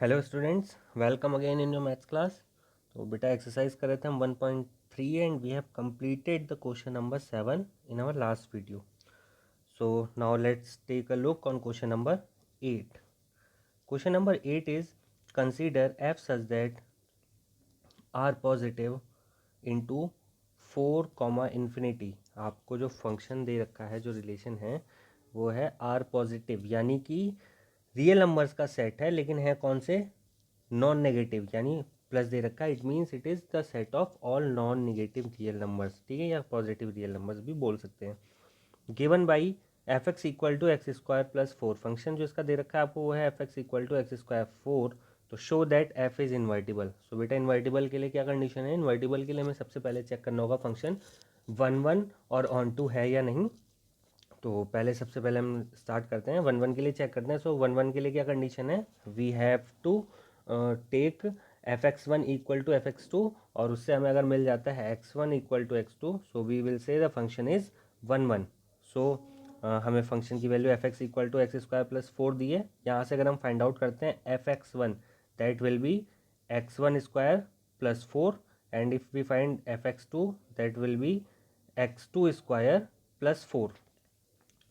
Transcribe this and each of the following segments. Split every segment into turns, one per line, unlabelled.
Hello students, welcome again in your maths class. तो बेटा exercise कर रहे थे हम 1.3 and we have completed the question number 7 in our last video. So now let's take a look on question number 8. Question number 8 is consider f such that R positive into 4 comma infinity. आपको जो function दे रखा है, जो relation है वो है are positive, यानी कि रियल नंबर्स का सेट है, लेकिन है कौन से? नॉन नेगेटिव, यानी प्लस दे रखा है. It means it is the set of all non negative real numbers, ठीक है, या पॉजिटिव रियल नंबर्स भी बोल सकते हैं. Given by F x equal to x square plus 4. Function जो इसका दे रखा है आपको वो है F x equal to x square 4. तो show that F is invertible. So बेटा इन्वर्टिबल के लिए क्या कंडीशन है? इन्वर्टिबल के लिए हमें सबसे पहले चेक करना होगा फंक्शन 1 1 और ऑन टू है या नहीं. तो पहले सबसे पहले हम स्टार्ट करते हैं 1 1 के लिए चेक करते हैं. सो 1 1 के लिए क्या कंडीशन है? We have to take f x one equal to F x two, और उससे हमें अगर मिल जाता है x one equal to x two, so we will say the function is 1 1. सो हमें फंक्शन की value f x equal to x square plus 4 दी है. यहाँ से अगर हम फाइंड आउट करते हैं f x one, that will be x one square plus 4, and if we find f x two that will be x two square plus 4.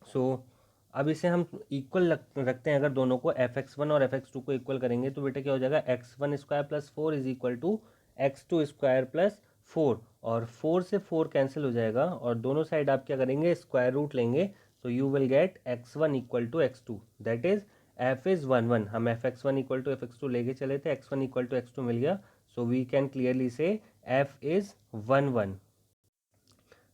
So अब इसे हम इक्वल रखते हैं. अगर दोनों को एफ एक्स वन और एफ एक्स टू को इक्वल करेंगे तो बेटा क्या हो जाएगा? X one square plus 4 is equal to x two square plus 4, और 4 से 4 कैंसिल हो जाएगा और दोनों साइड आप क्या करेंगे? स्क्वायर रूट लेंगे. तो you will get X one equal to x two, that is F is 1 1. हम F x one equal to F x two लेके चले थे, X one equal to x two मिल गया. So we can clearly say F is 1 1.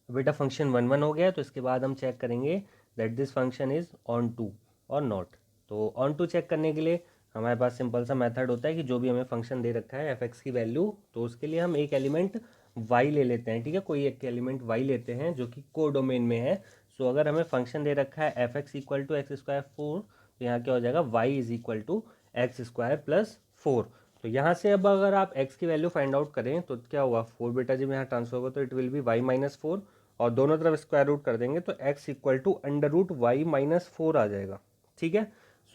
बेटा function 1 1 हो गया, तो इसके बाद हम चेक करेंगे that this function is onto और नॉट. तो ऑन टू चेक करने के लिए हमारे पास सिंपल सा मेथड होता है कि जो भी हमें फंक्शन दे रखा है एफ एक्स की वैल्यू, तो उसके लिए हम एक एलिमेंट वाई ले लेते हैं, ठीक है, कोई एक एलिमेंट वाई लेते हैं जो कि को डोमेन में है. सो अगर हमें फंक्शन दे रखा है F x equal to x square 4, तो यहाँ क्या हो जाएगा? Y is equal to x square plus 4. तो यहाँ से अब अगर आप x की वैल्यू फाइंड आउट करें तो क्या होगा? 4 बेटा जी में यहाँ ट्रांसफर होगा तो it will B y minus 4, और दोनों तरफ स्क्वायर रूट कर देंगे तो x equal to under root y minus 4 आ जाएगा, ठीक है.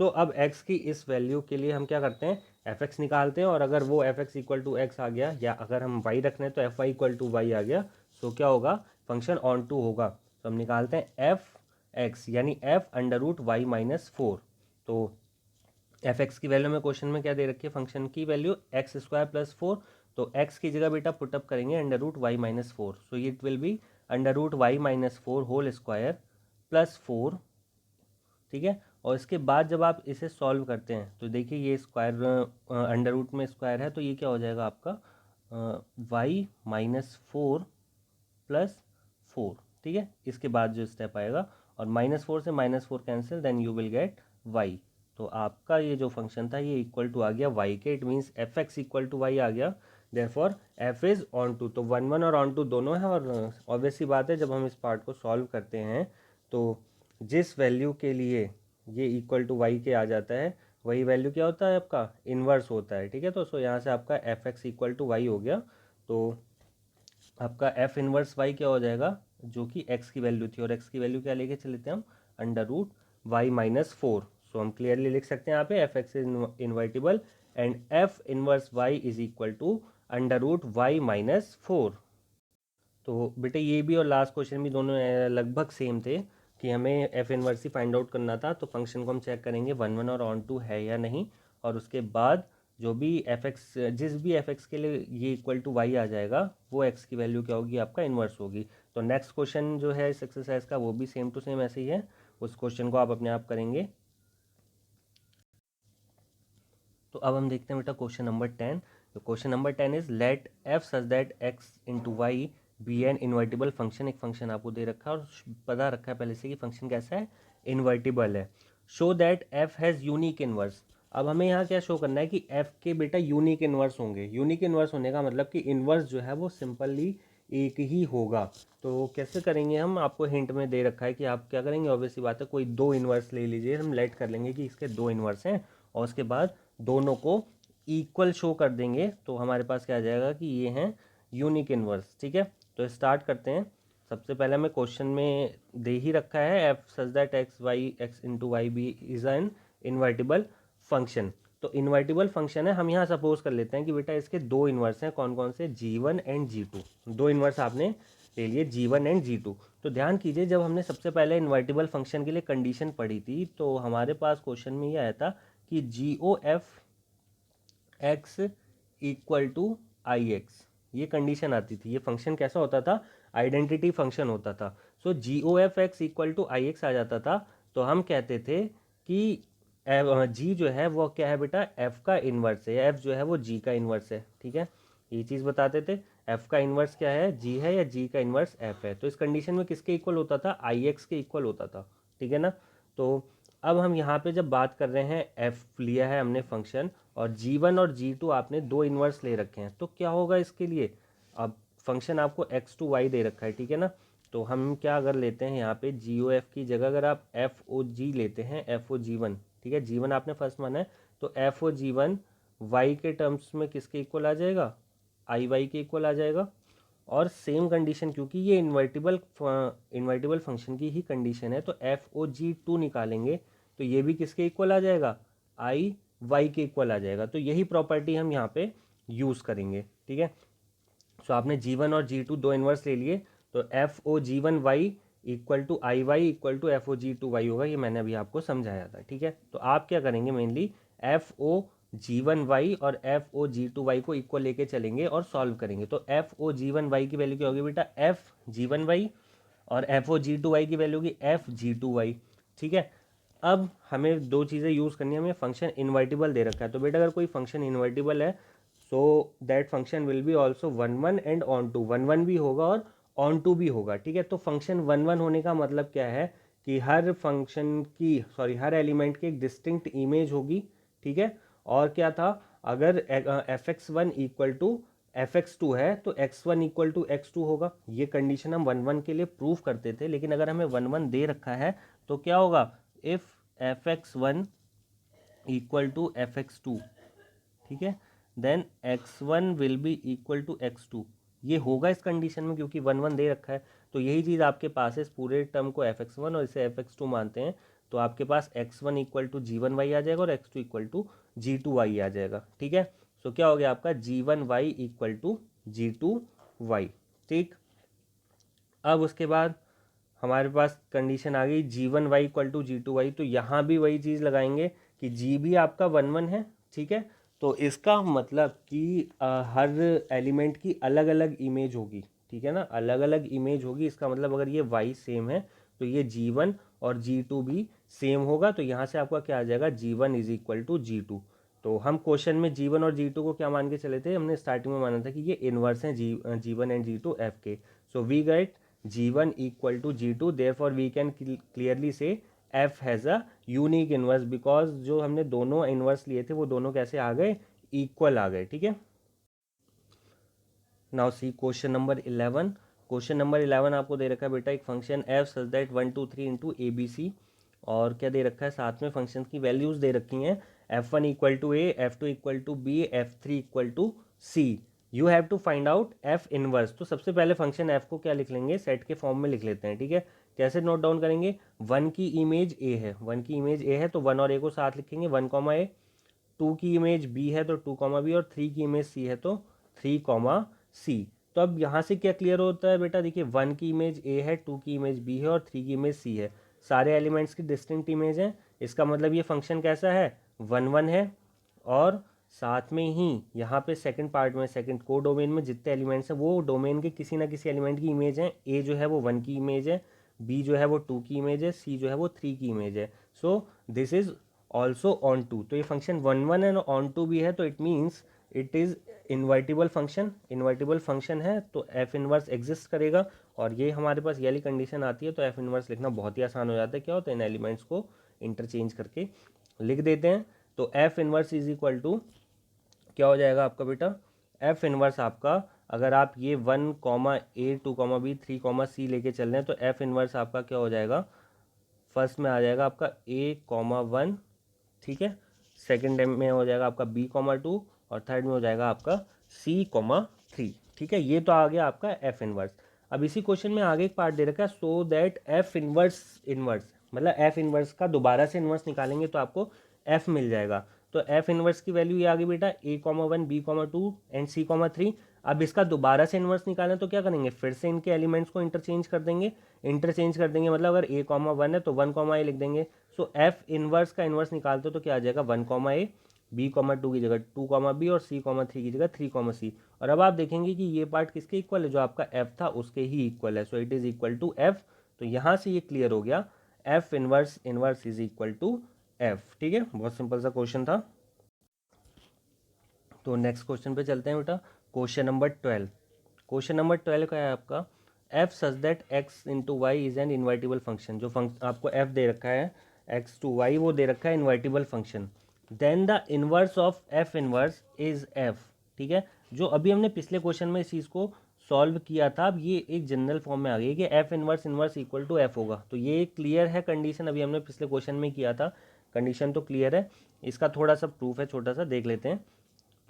सो अब x की इस वैल्यू के लिए हम क्या करते हैं? एफ एक्स निकालते हैं, और अगर वो F x equal to X आ गया, या अगर हम y रखने हैं तो F Y equal to Y आ गया, सो क्या होगा? फंक्शन ऑन टू होगा. तो हम निकालते हैं एफ एक्स यानी f under root y minus 4. तो एफ एक्स की वैल्यू में क्वेश्चन में क्या दे रखी है? फंक्शन की वैल्यू एक्स स्क्वायर प्लस 4. तो एक्स की जगह बेटा पुटअप करेंगे under root y minus 4. So it will be under root y minus 4 whole square plus 4, ठीक है. और इसके बाद जब आप इसे सॉल्व करते हैं तो देखिए ये स्क्वायर अंडर रूट में स्क्वायर है, तो ये क्या हो जाएगा आपका? वाई माइनस 4 प्लस 4, ठीक है. इसके बाद जो स्टेप आएगा, और माइनस 4 से minus 4 cancel, then you will get y. तो आपका ये जो फंक्शन था ये इक्वल टू आ गया वाई के. It means F x equal to Y आ गया. Therefore F is onto. तो 1 1 और ऑन टू दोनों है, और ऑब्वियस सी बात है जब हम इस पार्ट को सॉल्व करते हैं तो जिस वैल्यू के लिए ये इक्वल टू वाई के आ जाता है वही वैल्यू क्या होता है? आपका इन्वर्स होता है, ठीक है. तो सो यहाँ से आपका f x equal to y हो गया. तो आपका एफ इनवर्स वाई क्या हो जाएगा? जो कि एक्स की वैल्यू थी, और एक्स की वैल्यू क्या लेके चले थे हम? Under root y minus 4. So हम क्लियरली लिख सकते हैं यहाँ पे f x is invertible and f inverse y is equal to under root y minus 4. तो बेटे ये भी और लास्ट क्वेश्चन भी दोनों लगभग सेम थे कि हमें एफ इनवर्स ही फाइंड आउट करना था. तो फंक्शन को हम चेक करेंगे 1 1 और ऑन टू है या नहीं, और उसके बाद जो भी एफ एक्स, जिस भी एफ एक्स के लिए ये इक्वल टू वाई आ जाएगा वो एक्स की वैल्यू क्या होगी? आपका इन्वर्स होगी. तो नेक्स्ट क्वेश्चन जो है इस एक्सरसाइज का वो भी सेम टू सेम ऐसे ही है. उस क्वेश्चन को आप अपने आप करेंगे. तो अब हम देखते हैं बेटा क्वेश्चन नंबर 10. तो question number 10 is let f such that x into y be an invertible function. एक फंक्शन आपको दे रखा है और पता रखा है पहले से कि फंक्शन कैसा है? इन्वर्टिबल है. Show that F has unique inverse. अब हमें यहाँ क्या शो करना है कि एफ के बेटा यूनिक इन्वर्स होंगे. यूनिक इन्वर्स होने का मतलब कि इन्वर्स जो है वो सिंपली एक ही होगा. तो कैसे करेंगे हम? आपको हिंट में दे रखा है कि आप क्या करेंगे. ऑब्वियसली बात है कोई दो इन्वर्स ले लीजिए. हम लेट कर लेंगे कि इसके दो इन्वर्स हैं, और उसके बाद दोनों को इक्वल शो कर देंगे. तो हमारे पास क्या आ जाएगा कि ये हैं यूनिक इन्वर्स, ठीक है. तो स्टार्ट करते हैं. सबसे पहले हमें क्वेश्चन में दे ही रखा है f such that x y x into y be is an invertible function. तो इन्वर्टिबल फंक्शन है, हम यहाँ सपोज कर लेते हैं कि बेटा इसके दो इन्वर्स हैं, कौन कौन से, G1 एंड G2, दो इन्वर्स आपने ले लिए G1 एंड G2। तो ध्यान कीजिए, जब हमने सबसे पहले इन्वर्टिबल फंक्शन के लिए कंडीशन पढ़ी थी तो हमारे पास क्वेश्चन में ये आया था कि GOF x equal to I x, ये कंडीशन आती थी। ये फंक्शन कैसा होता था, आइडेंटिटी फंक्शन होता था। So GOF x equal to I X आ जाता था, तो हम कहते थे कि जी जो है वो क्या है बेटा, एफ का इन्वर्स है, एफ जो है वो जी का इन्वर्स है। ठीक है, ये चीज़ बताते थे, एफ का इन्वर्स क्या है, जी है, या जी का इन्वर्स एफ है। तो इस कंडीशन में किसके इक्वल होता था, आई एक्स के इक्वल होता था। ठीक है ना। तो अब हम यहाँ पे जब बात कर रहे हैं, एफ लिया है हमने फंक्शन और G1 और G2 आपने दो इन्वर्स ले रखे हैं, तो क्या होगा इसके लिए, अब फंक्शन आपको x2y दे रखा है। ठीक है ना। तो हम क्या अगर लेते हैं यहाँ पे GOF की जगह अगर आप FOG लेते हैं, FOG1, ठीक है, G1 आपने फर्स्ट माना है, तो FOG1 y के टर्म्स में किसके इक्वल आ जाएगा, IY के इक्वल आ जाएगा। और सेम कंडीशन, क्योंकि ये इन्वर्टिबल फंक्शन की ही कंडीशन है, तो FOG2 निकालेंगे तो ये भी किसके इक्वल आ जाएगा, IY के इक्वल आ जाएगा। तो यही प्रॉपर्टी हम यहाँ पे यूज़ करेंगे। ठीक है, सो आपने G1 और G2 दो इन्वर्स ले लिए, तो FOG1y equal to IY equal to FOG2y होगा, ये मैंने अभी आपको समझाया था। ठीक है, तो आप क्या करेंगे, मेनली FOG1y और FOG2y को इक्वल लेके चलेंगे और सॉल्व करेंगे। तो FOG1y की वैल्यू क्या होगी बेटा, FG1y, और FOG2y की वैल्यू होगी FG2y। ठीक है, अब हमें दो चीज़ें यूज़ करनी है, हमें फंक्शन इन्वर्टिबल दे रखा है, तो बेटा अगर कोई फंक्शन इन्वर्टिबल है so that function will be also 1 1 and onto, 1 1 भी होगा और ऑन टू भी होगा। ठीक है, तो फंक्शन 1 1 होने का मतलब क्या है कि हर फंक्शन की हर एलिमेंट की एक डिस्टिंक्ट इमेज होगी। ठीक है, और क्या था, अगर fx1 इक्वल टू fx2 है तो x1 इक्वल टू x2 होगा। ये कंडीशन हम 1 1 के लिए प्रूफ करते थे, लेकिन अगर हमें 1 1 दे रखा है तो क्या होगा, if fx1 equal to fx2, ठीक है, then x1 will be equal to x2, ये होगा इस कंडीशन में, क्योंकि 1 1 दे रखा है। तो यही चीज़ आपके पास है, इस पूरे टर्म को fx1 और इसे fx2 मानते हैं, तो आपके पास x1 इक्वल टू G1y आ जाएगा और x2 इक्वल टू G2y आ जाएगा। ठीक है, सो क्या हो गया आपका, G1y इक्वल टू G2y। ठीक, अब उसके बाद हमारे पास कंडीशन आ गई G1y इक्वल टू G2y, तो यहाँ भी वही चीज़ लगाएंगे कि G भी आपका 1 1 है। ठीक है, तो इसका मतलब कि हर एलिमेंट की अलग अलग इमेज होगी। ठीक है ना, अलग अलग इमेज होगी, इसका मतलब अगर ये y सेम है तो ये G1 और G2 भी सेम होगा। तो यहाँ से आपका क्या आ जाएगा, G1 is equal to G2। तो हम क्वेश्चन में G1 और G2 को क्या मान के चले थे, हमने स्टार्टिंग में माना था कि ये इन्वर्स हैं G1 एंड G2 F के। So we get G1 equal to G2, therefore we can clearly say F has a unique inverse, because जो हमने दोनों इन्वर्स लिए थे वो दोनों कैसे आ गए, इक्वल आ गए। ठीक है, now see question number 11। Question number 11 आपको दे रखा है बेटा एक function f such that 1 2 3 into A B C, और क्या दे रखा है, साथ में फंक्शन की वैल्यूज दे रखी हैं, f1 equal to A, f2 equal to B, f3 equal to C. You have to find out f inverse. तो सबसे पहले फंक्शन f को क्या लिख लेंगे, सेट के फॉर्म में लिख लेते हैं। ठीक है, कैसे नोट डाउन करेंगे, 1 की इमेज a है, 1 की इमेज a है तो 1 और a को साथ लिखेंगे, 1 कॉमा ए, 2 की इमेज b है तो 2 कॉमा बी, और 3 की इमेज c है तो 3 कॉमा सी। तो अब यहाँ से क्या क्लियर होता है बेटा, देखिए 1 की इमेज a है, 2 की इमेज b है और 3 की इमेज c है, सारे एलिमेंट्स की डिस्टिंक्ट इमेज है। इसका मतलब ये फंक्शन कैसा है, 1 1 है, और साथ में ही यहाँ पे सेकंड पार्ट में, सेकंड को डोमेन में जितने एलिमेंट्स हैं वो डोमेन के किसी ना किसी एलिमेंट की इमेज है। a जो है वो 1 की इमेज है, b जो है वो 2 की इमेज है, c जो है वो 3 की इमेज है। So this is also onto, तो ये फंक्शन 1 1 एंड ऑन टू भी है, तो it means it is invertible function. Invertible function है तो एफ इनवर्स एग्जिस्ट करेगा, और ये हमारे पास ये वाली कंडीशन आती है तो एफ इनवर्स लिखना बहुत ही आसान हो जाता है। क्या होता है, इन एलिमेंट्स को इंटरचेंज करके लिख देते हैं। तो f inverse is equal to क्या हो जाएगा आपका बेटा, एफ इनवर्स आपका, अगर आप ये 1 कॉमा ए, 2 कॉमा बी, 3 कॉमा सी लेके चल रहे हैं तो एफ इनवर्स आपका क्या हो जाएगा, फर्स्ट में आ जाएगा आपका a कॉमा 1, ठीक है, सेकेंड में हो जाएगा आपका b कॉमा 2, और थर्ड में हो जाएगा आपका c कॉमा 3। ठीक है, ये तो आ गया आपका f इनवर्स। अब इसी क्वेश्चन में आगे एक पार्ट दे रखा है, so that f inverse inverse, मतलब f इनवर्स का दोबारा से इनवर्स निकालेंगे तो आपको f मिल जाएगा। तो एफ इनवर्स की वैल्यू ये आ गई बेटा a,1 b,2 एंड c,3। अब इसका दोबारा से इन्वर्स निकालना तो क्या करेंगे, फिर से इनके एलिमेंट्स को इंटरचेंज कर देंगे। मतलब अगर a,1 है तो 1, a लिख देंगे। सो एफ इनवर्स का इन्वर्स निकालते हो तो क्या आ जाएगा 1, a, b,2 की जगह 2, b और c,3 की जगह 3, c। और अब आप देखेंगे कि ये पार्ट किसके इक्वल है, जो आपका f था उसके ही इक्वल है। So it is equal to f। तो यहाँ से ये क्लियर हो गया, f inverse inverse is equal to f। ठीक है, बहुत सिंपल सा क्वेश्चन था। तो नेक्स्ट क्वेश्चन पे चलते हैं बेटा। Question number 12। क्वेश्चन नंबर 12 का है आपका f such that x into y is an invertible function. जो आपको f दे रखा है x टू y, वो दे रखा है invertible function. Then the inverse of f inverse is f। ठीक है, जो अभी हमने पिछले क्वेश्चन में इस चीज़ को सॉल्व किया था, अब ये एक जनरल फॉर्म में आ गई कि f inverse inverse equal to f होगा। तो ये क्लियर है कंडीशन, अभी हमने पिछले क्वेश्चन में किया था, कंडीशन तो क्लियर है। इसका थोड़ा सा प्रूफ है, छोटा सा देख लेते हैं।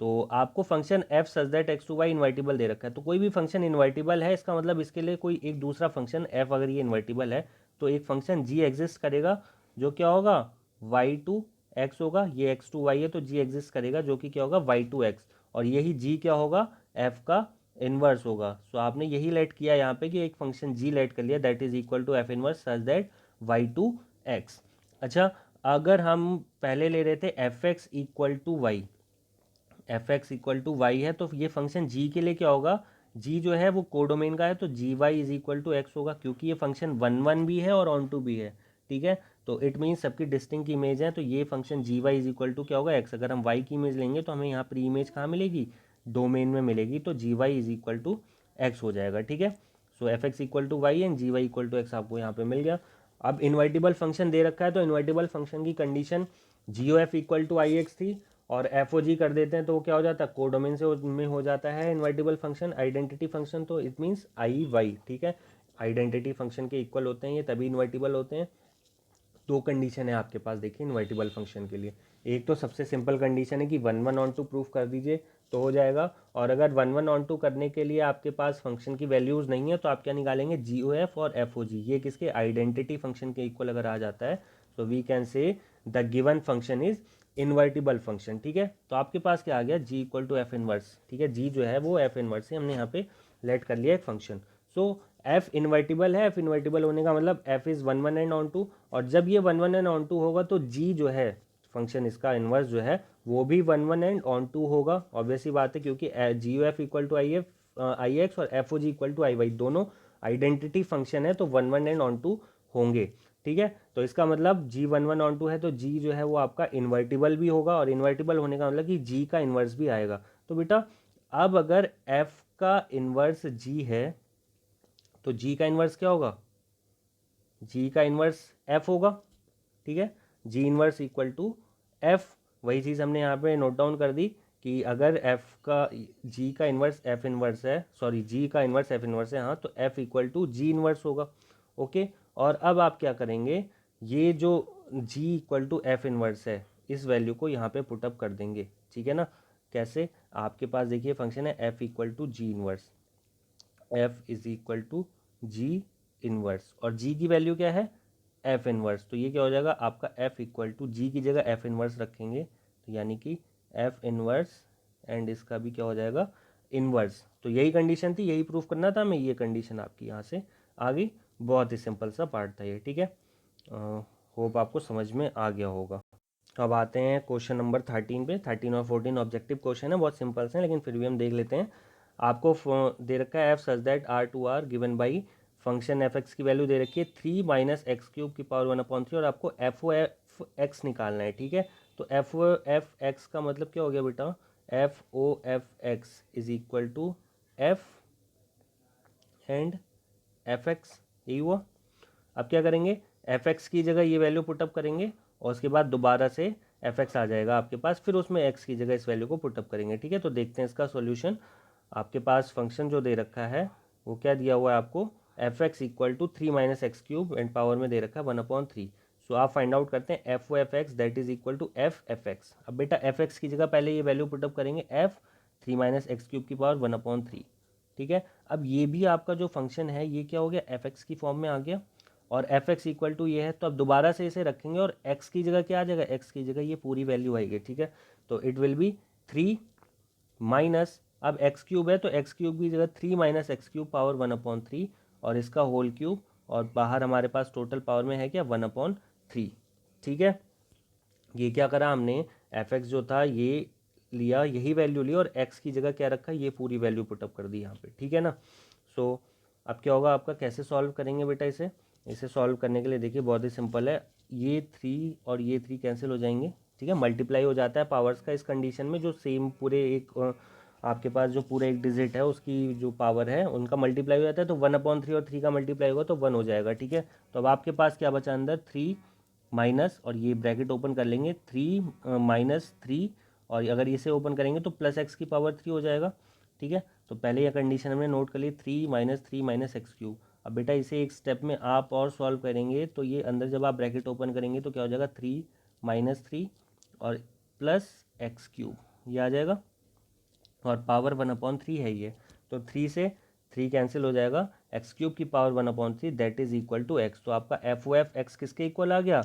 तो आपको function f such that X to Y invertible दे रखा है। तो कोई भी फंक्शन इन्वर्टिबल है, इसका मतलब इसके लिए कोई एक दूसरा फंक्शन f अगर ये इन्वर्टिबल है तो एक फंक्शन g एग्जिस्ट करेगा, जो क्या होगा y टू x होगा। ये x टू y है तो g एग्जिस्ट करेगा, जो कि क्या होगा y टू x। और यही g क्या होगा, f का इनवर्स होगा। सो आपने यही लेट किया यहाँ पे कि एक फंक्शन g लेट कर लिया, that is equal to f inverse such that y to x। अच्छा, अगर हम पहले ले रहे थे f x equal to y, f x equal to y है, तो ये फंक्शन जी के लिए क्या होगा, जी जो है वो कोडोमेन का है, तो G Y is equal to X होगा, क्योंकि ये फंक्शन 1, 1 भी है और ऑन टू भी है। ठीक है, तो इट मीन सबकी डिस्टिंक्ट इमेज है, तो ये function g Y is equal to क्या होगा एक्स। अगर हम वाई की इमेज लेंगे तो हमें यहाँ पर इमेज कहाँ मिलेगी, डोमेन में मिलेगी, तो G Y is equal to X हो जाएगा। ठीक है, so F x equal to Y and G Y equal to X आपको यहाँ पे मिल गया। अब इन्वर्टिबल फंक्शन दे रखा है, तो इन्वर्टिबल फंक्शन की condition g O F equal to I x थी, और एफ ओ जी कर देते हैं तो वो क्या हो जाता है, कोडोमेन से में हो जाता है इन्वर्टिबल फंक्शन, आइडेंटिटी फंक्शन, तो इट मीन्स आई वाई। ठीक है, आइडेंटिटी फंक्शन के इक्वल होते हैं ये, तभी इन्वर्टिबल होते हैं। दो कंडीशन है आपके पास देखिए इन्वर्टिबल फंक्शन के लिए। एक तो सबसे सिंपल कंडीशन है कि 1, 1 ऑन 2 प्रूफ कर दीजिए तो हो जाएगा, और अगर 1, 1 ऑन 2 करने के लिए आपके पास फंक्शन की वैल्यूज़ नहीं है तो आप क्या निकालेंगे, जी ओ एफ और एफ ओ जी, ये किसके आइडेंटिटी फंक्शन के इक्वल अगर आ जाता है तो we can say the given function is invertible function. ठीक है, तो आपके पास क्या आ गया, g equal to f inverse. ठीक है, जी जो है वो एफ इनवर्स से हमने यहाँ पे लेट कर लिया एक फंक्शन। सो एफ इन्वर्टिबल है, एफ इन्वर्टिबल होने का मतलब एफ इज़ 1, 1 एंड ऑन 2, और जब ये 1, 1 एंड ऑन 2 होगा तो जी जो है फंक्शन इसका इन्वर्स जो है वो भी 1, 1 एंड ऑन 2 होगा। ऑब्वियसली बात है, क्योंकि G O F equal to I X और F O G equal to I Y दोनों आइडेंटिटी फंक्शन है, तो 1, 1 एंड ऑन 2 होंगे। ठीक है, तो इसका मतलब जी 1, 1 ऑन 2 है, तो जी जो है वो आपका इन्वर्टिबल भी होगा, और इन्वर्टिबल होने का मतलब कि जी का इन्वर्स भी आएगा। तो बेटा अब अगर एफ का इन्वर्स जी है तो जी का इन्वर्स क्या होगा, जी का इन्वर्स एफ होगा। ठीक है, जी इन्वर्स इक्वल टू एफ, वही चीज़ हमने यहाँ पे नोट डाउन कर दी कि अगर एफ का जी का इन्वर्स एफ इन्वर्स है, सॉरी जी का इन्वर्स एफ इन्वर्स है, हाँ, तो F equal to G inverse होगा। ओके, और अब आप क्या करेंगे, ये जो G equal to F inverse है इस वैल्यू को यहाँ पे पुटअप कर देंगे। ठीक है ना, कैसे, आपके पास देखिए फंक्शन है F equal to G inverse, F is equal to G inverse, और जी की वैल्यू क्या है, एफ इनवर्स। तो ये क्या हो जाएगा आपका एफ इक्वल टू जी की जगह एफ इनवर्स रखेंगे, तो यानी कि एफ इनवर्स एंड इसका भी क्या हो जाएगा इनवर्स। तो यही कंडीशन थी, यही प्रूफ करना था हमें, ये कंडीशन आपकी यहाँ से आ गई। बहुत ही सिंपल सा पार्ट था ये। ठीक है, होप आपको समझ में आ गया होगा। अब आते हैं क्वेश्चन नंबर 13 पे। 13 और 14 ऑब्जेक्टिव क्वेश्चन है, बहुत सिंपल से हैं, लेकिन फिर भी हम देख लेते हैं। आपको दे रखा है f such that R to R given by function f x की वैल्यू दे रखी है 3 माइनस एक्स क्यूब की पावर 1/3, और आपको एफ ओ एफ एक्स निकालना है। ठीक है, तो एफ ओ एफ एक्स का मतलब क्या हो गया बेटा, f o f x is equal to f and f x, यही हुआ। अब क्या करेंगे, एफ एक्स की जगह ये वैल्यू पुटअप करेंगे, और उसके बाद दोबारा से एफ एक्स आ जाएगा आपके पास, फिर उसमें एक्स की जगह इस वैल्यू को पुटअप करेंगे। ठीक है, तो देखते हैं इसका सॉल्यूशन। आपके पास फंक्शन जो दे रखा है वो क्या दिया हुआ है आपको, f x equal to 3 minus x cube and power में दे रखा है 1/3। सो आप फाइंड आउट करते हैं f o f x that is equal to f f x. अब बेटा एफ एक्स की जगह पहले ये वैल्यू पुटअप करेंगे, एफ 3 माइनस एक्स क्यूब की पावर 1/3। ठीक है, अब ये भी आपका जो फंक्शन है ये क्या हो गया, एफ एक्स की फॉर्म में आ गया। और एफ एक्स इक्वल टू ये है, तो अब दोबारा से इसे रखेंगे और एक्स की जगह क्या आ जाएगा, एक्स की जगह ये पूरी वैल्यू आएगी, ठीक है। तो इट विल बी 3 माइनस, अब एक्स क्यूब है तो एक्स क्यूब की जगह 3 माइनस एक्स क्यूब पावर 1/3 और इसका होल क्यूब, और बाहर हमारे पास टोटल पावर में है क्या 1/3, ठीक है। ये क्या करा हमने, एफ एक्स जो था ये लिया, यही वैल्यू ली और एक्स की जगह क्या रखा, ये पूरी वैल्यू पुटअप कर दी यहाँ पे, ठीक है ना। सो अब क्या होगा आपका, कैसे सॉल्व करेंगे बेटा इसे सॉल्व करने के लिए देखिए बहुत ही सिंपल है, ये 3 और ये 3 कैंसिल हो जाएंगे, ठीक है, मल्टीप्लाई हो जाता है पावर्स का इस कंडीशन में, जो सेम पूरे एक आपके पास जो पूरा एक डिजिट है उसकी जो पावर है उनका मल्टीप्लाई हो जाता है, तो 1/3 और 3 का मल्टीप्लाई होगा तो 1 हो जाएगा, ठीक है। तो अब आपके पास क्या बचा अंदर, 3 माइनस, और ये ब्रैकेट ओपन कर लेंगे, 3 माइनस 3, और अगर इसे ओपन करेंगे तो प्लस एक्स की पावर 3 हो जाएगा, ठीक है। तो पहले यह कंडीशन हमने नोट कर ली, 3 माइनस एक्स क्यूब। अब बेटा इसे एक स्टेप में आप और सॉल्व करेंगे तो ये अंदर जब आप ब्रैकेट ओपन करेंगे तो क्या हो जाएगा, 3 - 3 और प्लस एक्स क्यूब, ये आ जाएगा, और पावर 1/3 है ये, तो 3 से 3 कैंसिल हो जाएगा, एक्स क्यूब की power 1/3 that is equal to x. तो आपका एफ ओ एफ एक्स किसके इक्वल आ गया,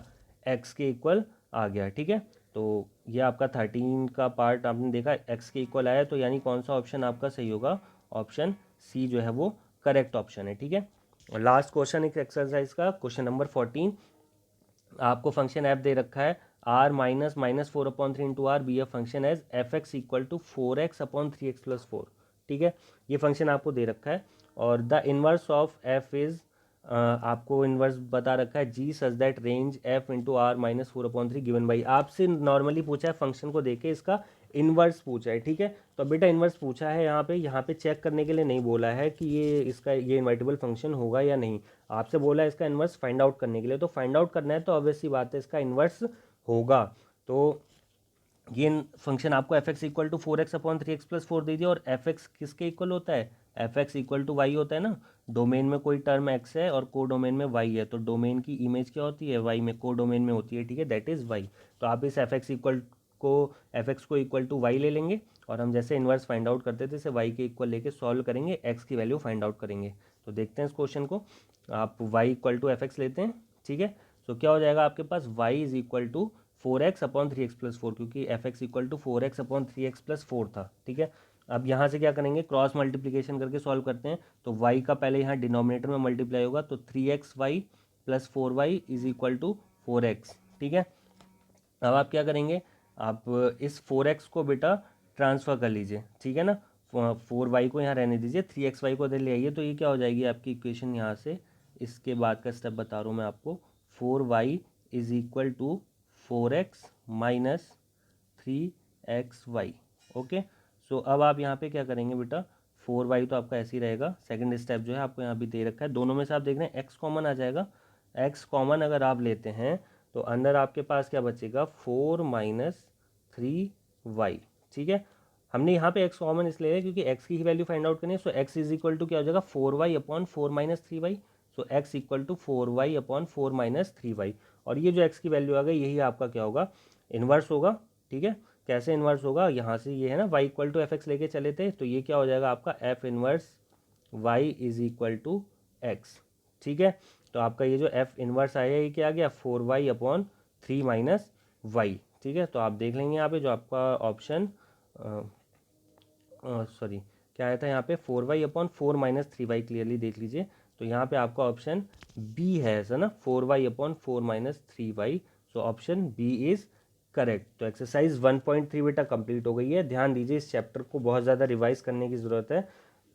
एक्स के इक्वल आ गया, ठीक है। तो ये आपका 13 का पार्ट आपने देखा एक्स के इक्वल आया, तो यानी कौन सा ऑप्शन आपका सही होगा, ऑप्शन सी जो है वो करेक्ट ऑप्शन है, ठीक है। और लास्ट क्वेश्चन एक एक्सरसाइज का क्वेश्चन नंबर 14, आपको फंक्शन एफ दे रखा है R minus 4/3 into R be f function as f x equal to 4x/3x+4, ठीक है। ये फंक्शन आपको दे रखा है और the inverse of F is, आपको इनवर्स बता रखा है G such that range F into R -4/3 given by, आपसे नॉर्मली पूछा है फंक्शन को देके इसका इनवर्स पूछा है, ठीक है। तो बेटा इनवर्स पूछा है यहाँ पे चेक करने के लिए नहीं बोला है कि ये इसका ये इनवर्टिबल फंक्शन होगा या नहीं, आपसे बोला है इसका इनवर्स फाइंड आउट करने के लिए, तो फाइंड आउट करना है तो ऑब्वियस सी बात है इसका इनवर्स होगा। तो ये फंक्शन आपको f x equal to 4x/3x+4 दे दिया, और एफ एक्स किसके इक्वल होता है, F x equal to y होता है ना, डोमेन में कोई टर्म एक्स है और को डोमेन में वाई है, तो डोमेन की इमेज क्या होती है वाई में, को डोमेन में होती है, ठीक है, दैट इज वाई। तो आप इस एफ एक्स को इक्वल टू वाई ले लेंगे, और हम जैसे इन्वर्स फाइंड आउट करते थे इसे वाई के इक्वल लेके सॉल्व करेंगे, एक्स की वैल्यू फाइंड आउट करेंगे। तो देखते हैं इस क्वेश्चन को, आप Y equal to F X लेते हैं, ठीक है। तो क्या हो जाएगा आपके पास, Y is equal to 4x/3x+4, क्योंकि F x equal to 4x/3x+4 था, ठीक है। अब यहाँ से क्या करेंगे, क्रॉस मल्टीप्लीकेशन करके सॉल्व करते हैं, तो y का पहले यहाँ डिनोमिनेटर में मल्टीप्लाई होगा, तो 3xy + 4y is equal to 4x, ठीक है। अब आप क्या करेंगे, आप इस 4x को बेटा ट्रांसफ़र कर लीजिए, ठीक है ना, 4y को यहाँ रहने दीजिए, 3xy को इधर ले आइए, तो ये क्या हो जाएगी आपकी इक्वेशन यहाँ से, इसके बाद का स्टेप बता रहा हूँ मैं आपको, 4y is equal to 4x minus 3xy, okay. So अब आप यहाँ पे क्या करेंगे बेटा, 4y तो आपका ऐसे ही रहेगा, सेकंड स्टेप जो है आपको यहाँ भी दे रखा है, दोनों में से आप देख रहे हैं x कॉमन आ जाएगा, x कॉमन अगर आप लेते हैं तो अंदर आपके पास क्या बचेगा, 4 - 3y, ठीक है। हमने यहाँ पे x कॉमन इसलिए है क्योंकि x की ही वैल्यू फाइंड आउट करनी है, सो x इज इक्वल टू क्या हो जाएगा, 4y/4 - 3y, so x equal to 4y/4 - 3y, और ये जो x की वैल्यू आ गई यही आपका क्या होगा, इन्वर्स होगा, ठीक है। कैसे इन्वर्स होगा, यहाँ से ये है ना y equal to F x लेके चले थे, तो ये क्या हो जाएगा आपका f inverse y is equal to x, ठीक है। तो आपका ये जो f इन्वर्स आया ये क्या आ गया, 4y/3 माइनस वाई, ठीक है। तो आप देख लेंगे यहाँ पे जो आपका ऑप्शन सॉरी क्या आया था यहाँ पे, 4y/4 - 3y, क्लियरली देख लीजिए, तो यहाँ पे आपका ऑप्शन बी है ऐसा ना, 4y/4 - 3y, so option B is correct. तो एक्सरसाइज 1.3 बेटा कंप्लीट हो गई है, ध्यान दीजिए इस चैप्टर को बहुत ज़्यादा रिवाइज करने की ज़रूरत है,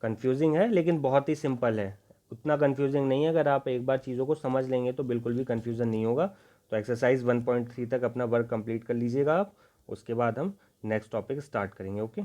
कंफ्यूजिंग है लेकिन बहुत ही सिंपल है, उतना कंफ्यूजिंग नहीं है, अगर आप एक बार चीज़ों को समझ लेंगे तो बिल्कुल भी कंफ्यूजन नहीं होगा। तो एक्सरसाइज 1.3 तक अपना वर्क कंप्लीट कर लीजिएगा आप, उसके बाद हम नेक्स्ट टॉपिक स्टार्ट करेंगे, ओके।